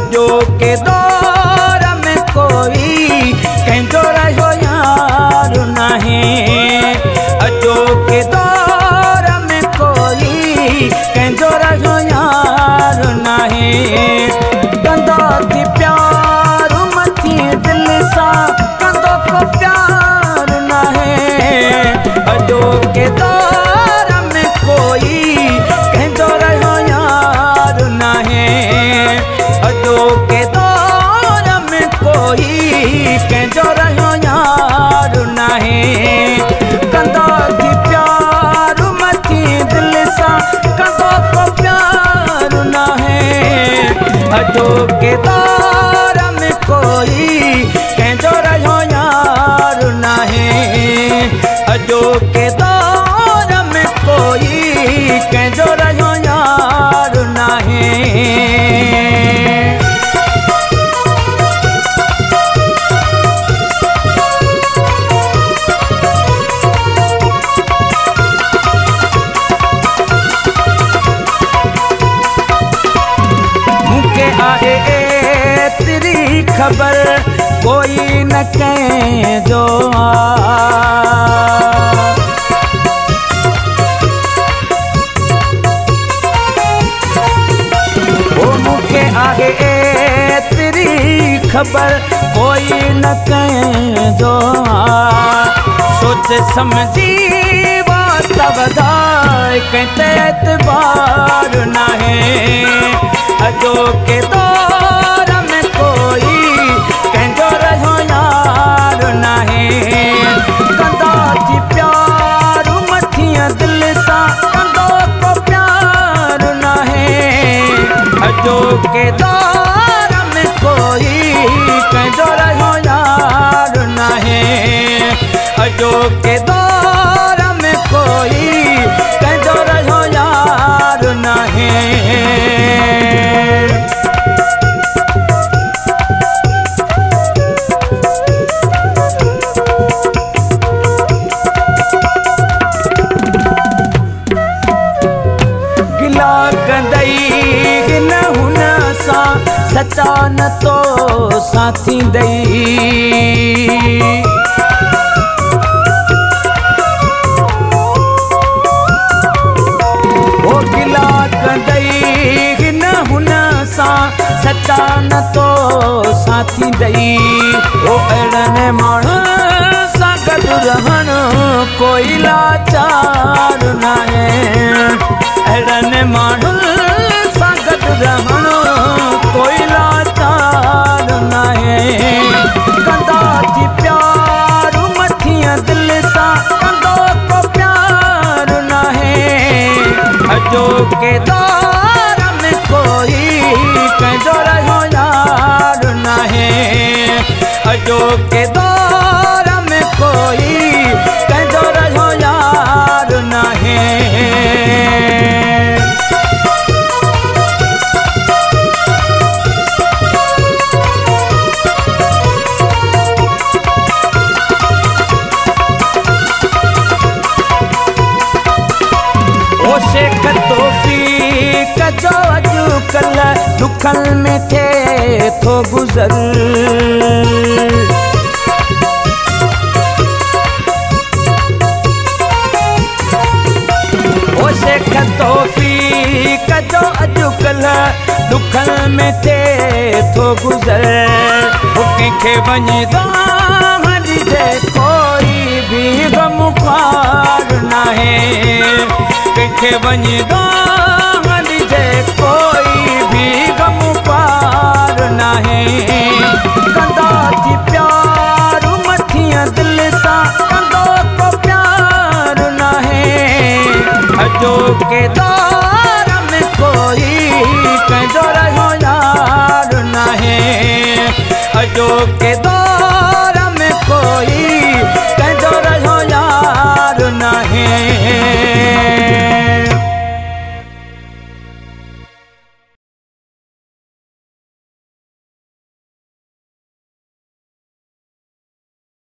अजो के दौर में कोई कंहिंजो रहियो यार नहीं। अजो के दौर में कोई कंहिंजो रहियो यार नहीं। कंदो थी प्यार मथी दिल सां कंदो को प्यार नहीं। अजो के दौर में कोई कंहिंजो रहियो यार नहीं। अजो के दौर में कोई कंहिंजो रहियो यार नहीं। कंदो थी प्यार मथी दिल सां कंदो को प्यार नहीं। अजो के दौर में कोई कंहिंजो रहियो यार नहीं। अजो के दौर में कोई कंहिंजो रहियो यार नहीं। आहे तेरी खबर कोई न कंहिंजो ओ मूंखे आहे तेरी खबर कोई न कंहिंजो। सोच समझी बात वधाए कंहिं ते एतबार नहीं। अजो के दौर में कोई कंहिंजो रहियो यार नहीं। कंदो थी प्यार मथी दिल सां कंदो को प्यार नहीं। अजो के दौर में कोई कंहिंजो रहियो यार नहीं। अजो के दौर में कोई कंहिंजो रहियो यार नहीं। सचा न तो साथी दई। ओ गिला कंदई न हुन सां सचा न तो साथी दई। ओ अहिड़नि माण्हुनि सां गॾु रहणु कोई लाचार नाहे। अहिड़नि माण्हुनि सां गॾु रहणु कोई लाचार नहीं। कंदा थी प्यार मथी दिल सां कंदो को प्यार नहीं। अजो के दौर में कोई कंहिंजो रहियो यार नहीं। अजो के दौर में कोई कंहिंजो रहियो यार नहीं। जो अॼुकल्ह दुखनि में थिए थो गुज़र। ओ शेख तौफ़ीक़ जो अॼुकल्ह दुखनि में थिए थो गुज़र। ओ कंहिंखे वञी दाम ॾिजे कोई बि ग़मख़्वार नाहे। कंहिंखे वञी दाम ॾिजे कोई भी ग़मख़्वार नहीं। कंदा थी प्यार मथी दिल सां कंदो को प्यार नहीं। अजो के दौर में कोई कंहिंजो रहियो यार नहीं। अजो के दौर